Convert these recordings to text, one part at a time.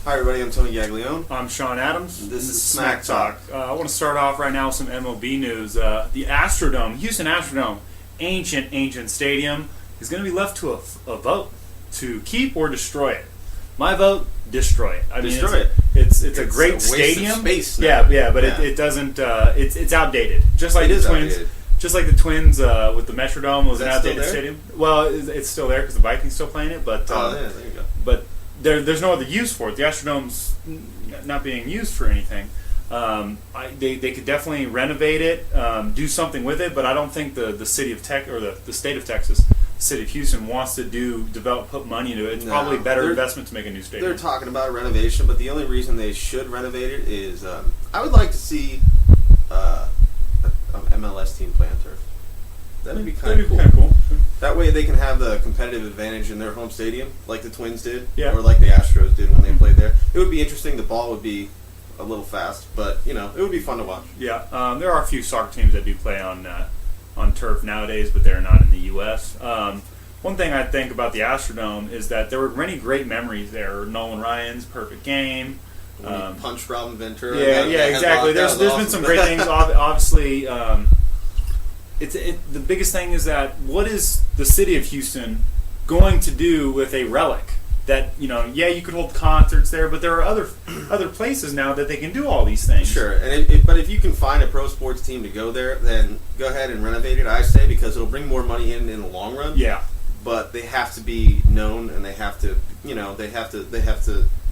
Hi everybody, I'm Tony Gaglione. I'm Shawn Adams. This is Smacktalk. I want to start off right now with some MLB news. The Astrodome, Houston Astrodome, ancient stadium, is going to be left to a vote to keep or destroy it. My vote, destroy it. Destroy it. It's a great a waste stadium. Of space now. But it doesn't. It's outdated. Just like It the is Twins. outdated. Just like the Twins with the Metrodome was Is an that still outdated there? stadium. Well, it's still there because the Vikings still playing it. But There you go. But there's no other use for it. The Astrodome's not being used for anything. They could definitely renovate it, do something with it, but I don't think the city of Tech or the state of Texas, the city of Houston wants to put money into it. It's probably a better investment to make a new stadium. They're talking about renovation, but the only reason they should renovate it is I would like to see an MLS team play on turf. That'd be kind of cool. That way they can have the competitive advantage in their home stadium, like the Twins did, or like the Astros did when they played there. It would be interesting. The ball would be a little fast, but it would be fun to watch. Yeah, there are a few soccer teams that do play on turf nowadays, but they're not in the U.S. One thing I think about the Astrodome is that there were many great memories there. Nolan Ryan's perfect game. Punched Robin Ventura. Yeah, exactly. There's been some great things. Obviously, the biggest thing is that what is the city of Houston going to do with a relic that you could hold concerts there, but there are other places now that they can do all these things. Sure, but if you can find a pro sports team to go there, then go ahead and renovate it. I say because it'll bring more money in the long run. Yeah, but they have to be known, and they have to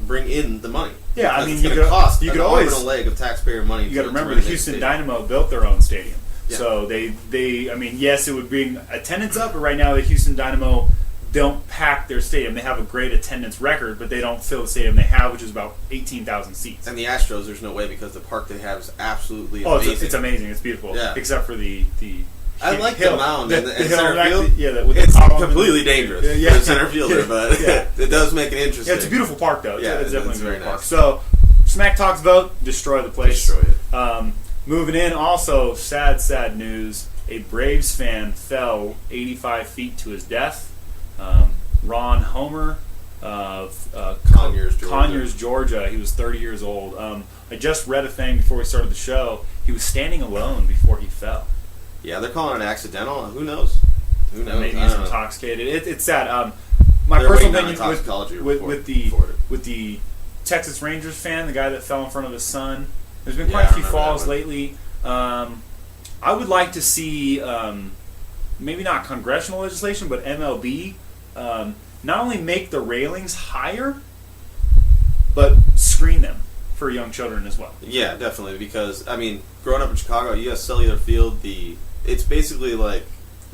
bring in the money. Yeah, I mean, you could cost an arm always and a leg of taxpayer money. You got to remember the Houston Dynamo built their own stadium. Yeah. So yes, it would bring attendance up, but right now the Houston Dynamo don't pack their stadium. They have a great attendance record, but they don't fill the stadium they have, which is about 18,000 seats. And the Astros, there's no way because the park they have is absolutely amazing. amazing. It's amazing. It's beautiful. Yeah. Except for the I like hill. the mound The and hill center field. It's completely dangerous for the center fielder, but it does make it interesting. Yeah, it's a beautiful park, though. It's definitely a beautiful park. Nice. So, Smacktalk's vote, destroy the place. Destroy it. Moving in, also, sad news. A Braves fan fell 85 feet to his death. Ron Homer of Conyers, Georgia. He was 30 years old. I just read a thing before we started the show. He was standing alone before he fell. Yeah, they're calling it accidental. Who knows? Maybe he's intoxicated. It's sad. My personal opinion with the Texas Rangers fan, the guy that fell in front of his son. There's been quite a few falls lately. I would like to see maybe not congressional legislation, but MLB not only make the railings higher, but screen them for young children as well. Yeah, definitely. Because growing up in Chicago, U.S. Cellular Field, it's basically like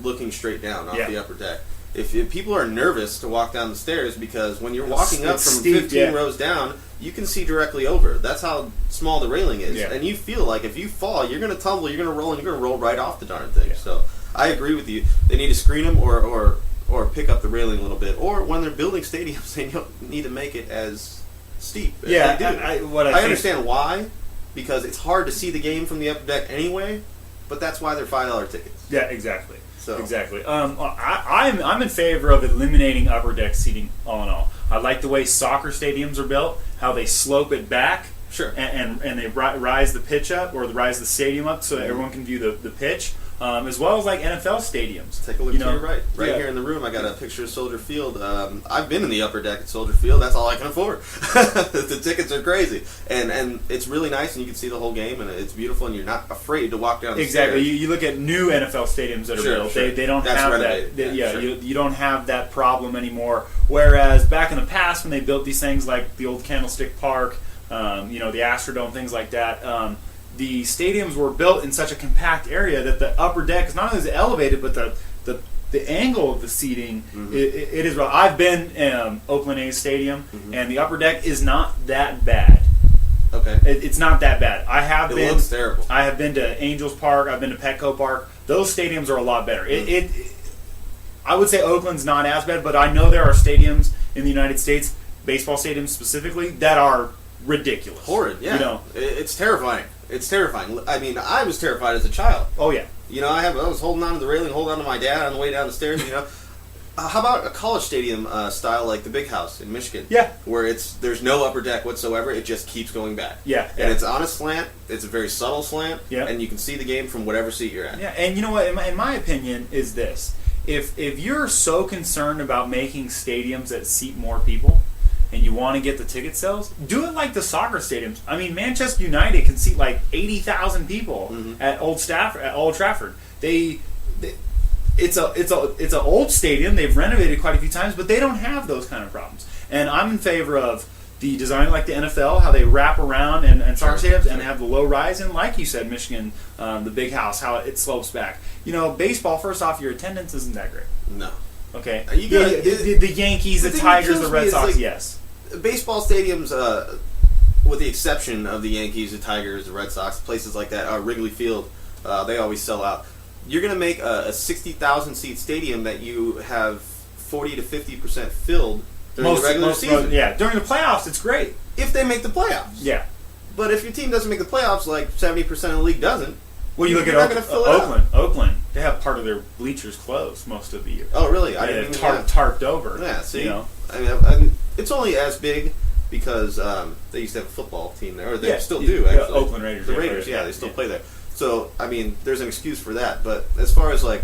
looking straight down off the upper deck. If people are nervous to walk down the stairs, because when you're walking up from steep, 15 rows down, you can see directly over. That's how small the railing is. Yeah. And you feel like if you fall, you're going to tumble, you're going to roll, and you're going to roll right off the darn thing. Yeah. So I agree with you. They need to screen them or pick up the railing a little bit. Or when they're building stadiums, they don't need to make it as steep. Yeah, I understand why, because it's hard to see the game from the upper deck anyway, but that's why they're $5 tickets. Yeah, exactly. Exactly. I'm in favor of eliminating upper deck seating all in all. I like the way soccer stadiums are built, how they slope it back, sure, and they rise the pitch up or rise the stadium up so that everyone can view the pitch, as well as like NFL stadiums. Take a look to your right here in the room. I got a picture of Soldier Field. I've been in the upper deck at Soldier Field. That's all I can afford. The tickets are crazy, and it's really nice, and you can see the whole game, and it's beautiful, and you're not afraid to walk down the stairs. Exactly. You look at new NFL stadiums that are built. Sure. They don't That's have renovated. that. Sure. You don't have that problem anymore. Whereas back in the past, when they built these things like the old Candlestick Park, the Astrodome, things like that. The stadiums were built in such a compact area that the upper deck is not only is it elevated, but the angle of the seating it is. I've been in Oakland A's stadium, and the upper deck is not that bad. Okay, it's not that bad. It looks terrible. I have been to Angels Park. I've been to Petco Park. Those stadiums are a lot better. I would say Oakland's not as bad, but I know there are stadiums in the United States, baseball stadiums specifically, that are ridiculous. Horrid, yeah. It's terrifying. It's terrifying. I was terrified as a child. Oh, yeah. I was holding on to the railing, holding on to my dad on the way down the stairs, How about a college stadium style like the Big House in Michigan? Yeah. Where there's no upper deck whatsoever. It just keeps going back. Yeah. And it's on a slant. It's a very subtle slant. Yeah. And you can see the game from whatever seat you're at. Yeah. And you know what? In my opinion, is this: if you're so concerned about making stadiums that seat more people, and you want to get the ticket sales, do it like the soccer stadiums. I mean, Manchester United can seat like 80,000 people at Old Trafford. It's an old stadium. They've renovated quite a few times, but they don't have those kind of problems. And I'm in favor of the design like the NFL, how they wrap around and soccer stadiums and have the low rise, and like you said, Michigan, the Big House, how it slopes back. You know, baseball. First off, your attendance isn't that great. No. Okay. The Yankees, the Tigers, the Red Sox. Yes. Baseball stadiums, with the exception of the Yankees, the Tigers, the Red Sox, places like that, Wrigley Field, they always sell out. You're going to make a 60,000 seat stadium that you have 40 to 50% filled during the regular season. Yeah, during the playoffs, it's great. If they make the playoffs. Yeah. But if your team doesn't make the playoffs, like 70% of the league doesn't, well, you look at Oakland. Oakland, they have part of their bleachers closed most of the year. Oh, really? I didn't even tarped over. Yeah, see? You know? I mean, it's only as big because they used to have a football team there, or they still do, actually. Oakland Raiders. The Raiders, they still play there. So, I mean, there's an excuse for that. But as far as, like,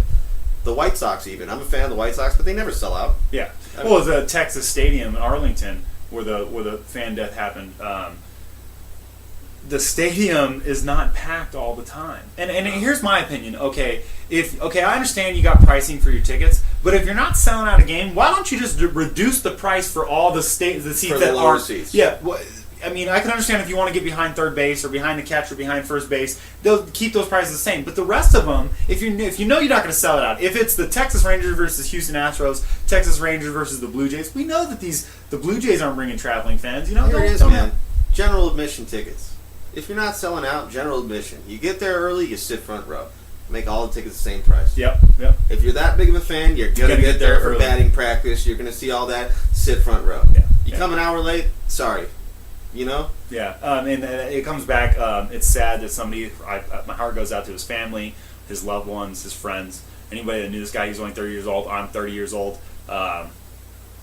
the White Sox even, I'm a fan of the White Sox, but they never sell out. Yeah. Well, the Texas Stadium in Arlington, where the fan death happened, the stadium is not packed all the time. And here's my opinion. Okay, I understand you got pricing for your tickets, but if you're not selling out a game, why don't you just reduce the price for all the seats that are seats? Yeah. Well, I mean, I can understand if you want to get behind third base or behind the catcher, behind first base, they'll keep those prices the same. But the rest of them, if you know you're not going to sell it out, if it's the Texas Rangers versus Houston Astros, Texas Rangers versus the Blue Jays, we know that the Blue Jays aren't bringing traveling fans. You know, here it is, man. General admission tickets. If you're not selling out, general admission. You get there early, you sit front row. Make all the tickets the same price. Yep. If you're that big of a fan, you're going to get there for batting practice. You're going to see all that. Sit front row. Yeah. You come an hour late, sorry. You know? Yeah. And it comes back. It's sad that somebody, my heart goes out to his family, his loved ones, his friends, anybody that knew this guy. He's only 30 years old. I'm 30 years old.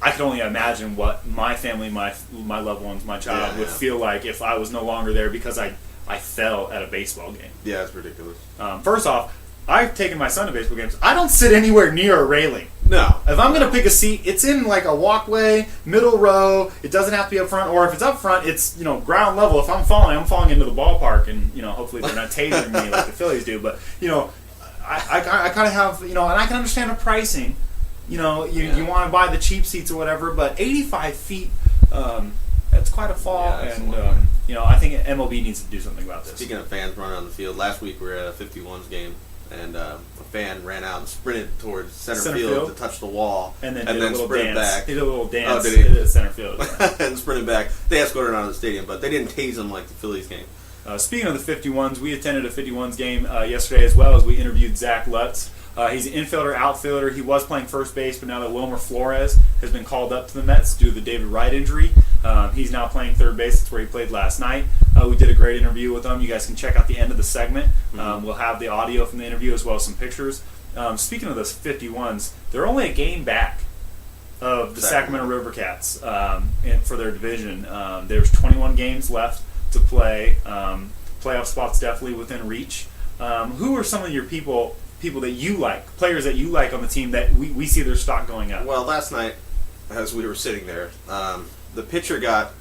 I can only imagine what my family, my loved ones, my child would feel like if I was no longer there because I fell at a baseball game. Yeah, it's ridiculous. First off, I've taken my son to baseball games. I don't sit anywhere near a railing. No. If I'm going to pick a seat, it's in like a walkway, middle row. It doesn't have to be up front. Or if it's up front, it's ground level. If I'm falling into the ballpark, and hopefully they're not tasering me like the Phillies do. But I kind of have and I can understand the pricing. You want to buy the cheap seats or whatever, but 85 feet, that's quite a fall. Yeah, and I think MLB needs to do something about this. Speaking of fans running on the field, last week we were at a 51s game, and a fan ran out and sprinted towards center field to touch the wall, and then sprinted back. He did a little dance at center field. And sprinted back. They escorted out of the stadium, but they didn't tase him like the Phillies game. Speaking of the 51s, we attended a 51s game yesterday as well as we interviewed Zach Lutz. He's an infielder, outfielder. He was playing first base, but now that Wilmer Flores has been called up to the Mets due to the David Wright injury, he's now playing third base. That's where he played last night. We did a great interview with him. You guys can check out the end of the segment. We'll have the audio from the interview as well as some pictures. Speaking of those 51s, they're only a game back of the Sacramento River Cats for their division. There's 21 games left to play. Playoff spots definitely within reach. Who are some of your people that you like, players that you like on the team that we see their stock going up? Well, last night, as we were sitting there, the pitcher got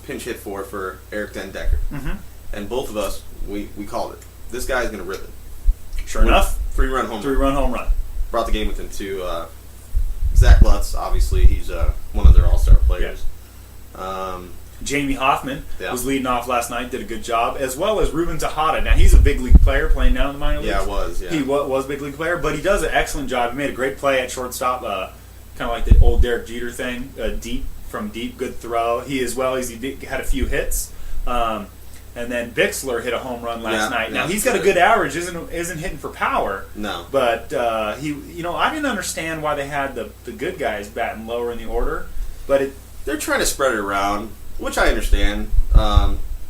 pinch hit for Eric Den Decker. Mm-hmm. And both of us, we called it. This guy's going to rip it. Sure enough. 3-run home run. 3-run home run. Brought the game within two. Zach Lutz, obviously, he's one of their all-star players. Yeah. Jamie Hoffman was leading off last night, did a good job, as well as Ruben Tejada. Now, he's a big league player playing now in the minor leagues. Yeah, was. He was a big league player, but he does an excellent job. He made a great play at shortstop, kind of like the old Derek Jeter thing, from deep, good throw. He had a few hits. And then Bixler hit a home run last night. Now, he's got a good average, isn't hitting for power. No. But, I didn't understand why they had the good guys batting lower in the order. But they're trying to spread it around, which I understand.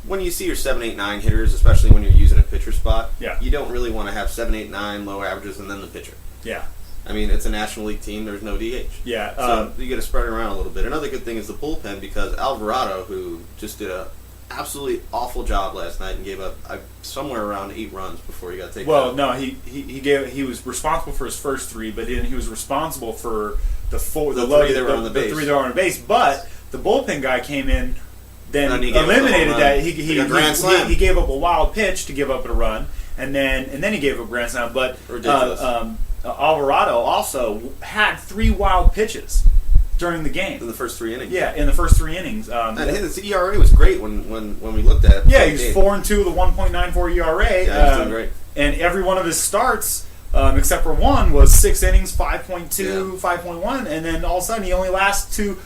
When you see your 7, 8, 9 hitters, especially when you're using a pitcher spot, you don't really want to have 7, 8, 9 low averages and then the pitcher. Yeah. I mean, it's a National League team. There's no DH. Yeah. So you got to spread it around a little bit. Another good thing is the bullpen, because Alvarado, who just did a absolutely awful job last night and gave up somewhere around 8 runs before he got taken out. No, he was responsible for his first 3, but then he was responsible for the 3 that were on the base. The 3 that were on the base, but the bullpen guy came in, then eliminated that. He gave up a wild pitch to give up a run, and then he gave up a grand slam. But Alvarado also had 3 wild pitches during the game. In the first 3 innings. Yeah, in the first 3 innings. And his ERA was great when we looked at it. Yeah, he was 4-2 with a 1.94 ERA. Yeah, he was doing great. And every one of his starts, except for one, was 6 innings, 5.2, 5.1, and then all of a sudden he only lasts two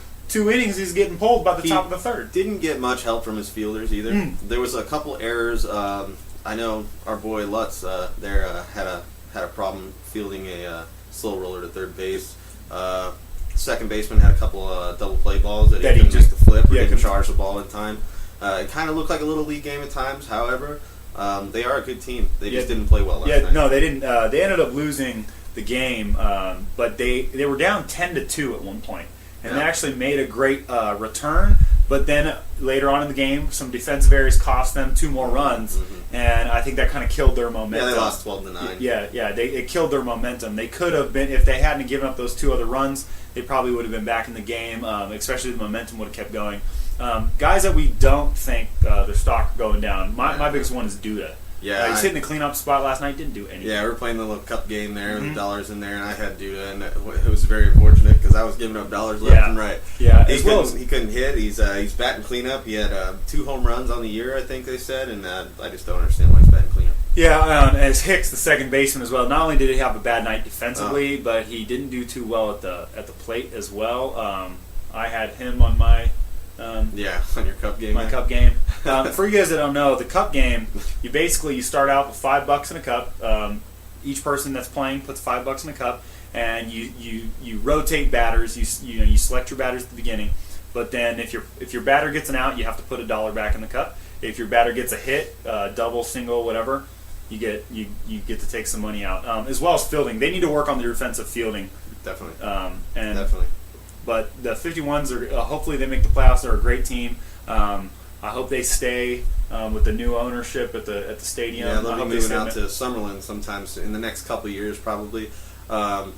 innings. He's getting pulled by the top of the third. Didn't get much help from his fielders either. There was a couple errors. I know our boy Lutz had a problem fielding a slow roller to third base. Second baseman had a couple double play balls that he couldn't make the flip or didn't charge the ball in time. It kind of looked like a little league game at times. However, they are a good team. They just didn't play well last night. No, they didn't. They ended up losing the game, but they were down 10-2 at one point, and they actually made a great return. But then later on in the game, some defensive errors cost them 2 more runs, and I think that kind of killed their momentum. Yeah, they lost 12-9. It killed their momentum. They could have been, if they hadn't given up those 2 other runs, they probably would have been back in the game. Especially the momentum would have kept going. Guys that we don't think their stock going down. My biggest one is Duda. Yeah, he's hitting the cleanup spot last night. Didn't do anything. Yeah, we were playing the little cup game there with the dollars in there, and I had Duda, and it was very unfortunate because I was giving up dollars left and right. Yeah, he couldn't hit. He's batting cleanup. He had 2 home runs on the year, I think they said, and I just don't understand why he's batting cleanup. Yeah, as Hicks, the second baseman as well. Not only did he have a bad night defensively, but he didn't do too well at the plate as well. I had him on my. On your cup game. My cup game. For you guys that don't know, the cup game, you start out with $5 in a cup. Each person that's playing puts $5 in a cup, and you rotate batters. You select your batters at the beginning, but then if your batter gets an out, you have to put $1 back in the cup. If your batter gets a hit, double, single, whatever, you get to take some money out. As well as fielding, they need to work on their defensive fielding. Definitely. Definitely. But the 51s are hopefully they make the playoffs. They're a great team. I hope they stay with the new ownership at the stadium. Yeah, they'll be moving out to Summerlin sometimes in the next couple of years, probably. All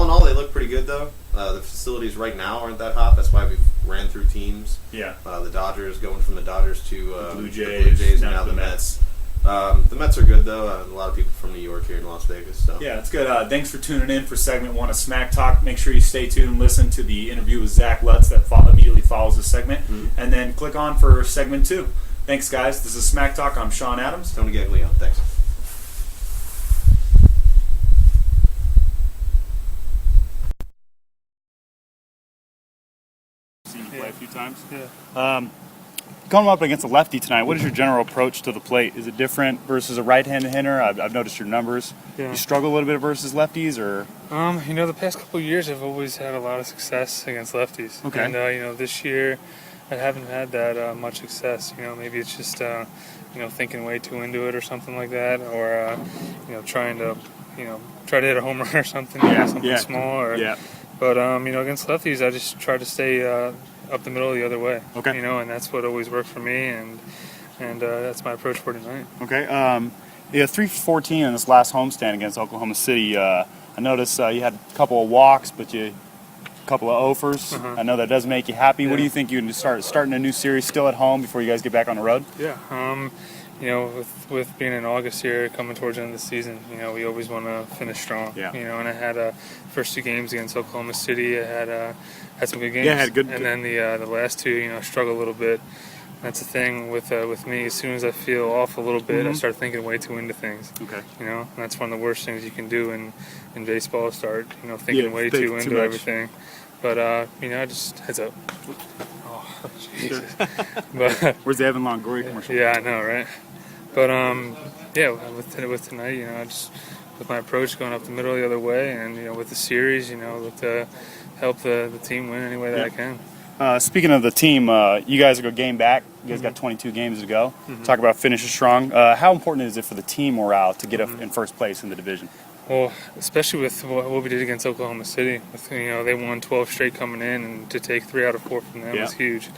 in all, they look pretty good though. The facilities right now aren't that hot. That's why we've ran through teams. Yeah. The Dodgers, going from the Dodgers to the Blue Jays, and now the Mets. The Mets are good though. A lot of people from New York here in Las Vegas. So. Yeah, it's good. Thanks for tuning in for segment 1 of Smack Talk. Make sure you stay tuned and listen to the interview with Zach Lutz that immediately follows this segment, and then click on for segment 2. Thanks, guys. This is Smack Talk. I'm Shawn Adams. Tony Gaglione. Thanks. Seen you play a few times. Yeah. Going up against a lefty tonight, what is your general approach to the plate? Is it different versus a right-handed hitter? I've noticed your numbers. Yeah. You struggle a little bit versus lefties, or? The past couple of years I've always had a lot of success against lefties. Okay. And this year I haven't had that much success. Maybe it's just thinking way too into it or something like that, or trying to hit a home run or something, something small. Or, But against lefties, I just try to stay up the middle the other way. Okay. And that's what always worked for me, and that's my approach for tonight. Okay. You had 3-for-14 in this last homestand against Oklahoma City. I noticed you had a couple of walks, but a couple of offers. I know that does make you happy. What do you think you can starting a new series still at home before you guys get back on the road? Yeah. With being in August here, coming towards the end of the season, we always want to finish strong. Yeah. And I had first 2 games against Oklahoma City. I had some good games. Yeah, had good. And then the last 2, I struggled a little bit. That's the thing with me. As soon as I feel off a little bit, I start thinking way too into things. Okay. And that's one of the worst things you can do in baseball. Start thinking way too into everything. But I just heads up. Oh, Jesus. But where's the Evan Longoria commercial? Yeah, I know, right? But with tonight, I just with my approach going up the middle the other way, and with the series, look to help the team win any way that I can. Speaking of the team, you guys are a game back. You guys got 22 games to go. Talk about finishing strong. How important is it for the team morale to get up in first place in the division? Well, especially with what we did against Oklahoma City, they won 12 straight coming in, and to take 3 out of 4 from them was huge.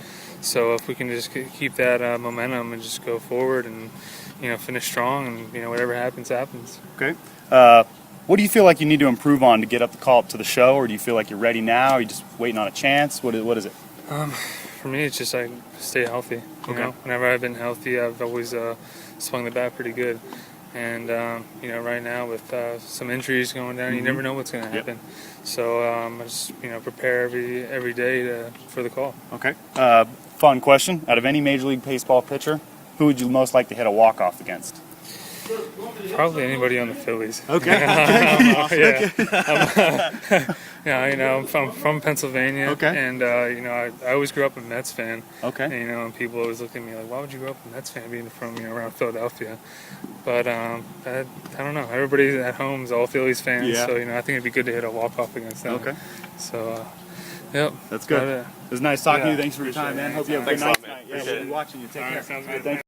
So if we can just keep that momentum and just go forward and finish strong, and whatever happens, happens. Okay. What do you feel like you need to improve on to get up the call up to the show, or do you feel like you're ready now? Are you just waiting on a chance? What is it? For me, it's just I stay healthy. You know, whenever I've been healthy, I've always swung the bat pretty good. And right now with some injuries going down, you never know what's going to happen. So I just prepare every day for the call. Okay. Fun question: out of any Major League Baseball pitcher, who would you most like to hit a walk-off against? Probably anybody on the Phillies. Okay. I'm from Pennsylvania. Okay. And I always grew up a Mets fan. Okay. And people always look at me like, why would you grow up a Mets fan being from around Philadelphia? But I don't know. Everybody at home is all Phillies fans. Yeah. So I think it'd be good to hit a walk off against them. Okay. So. Yep. That's good. It was nice talking to you. Thanks for your time, man. Hope you have a good night. Man. Yeah, we'll be watching you. Take care. Sounds good. Thank you.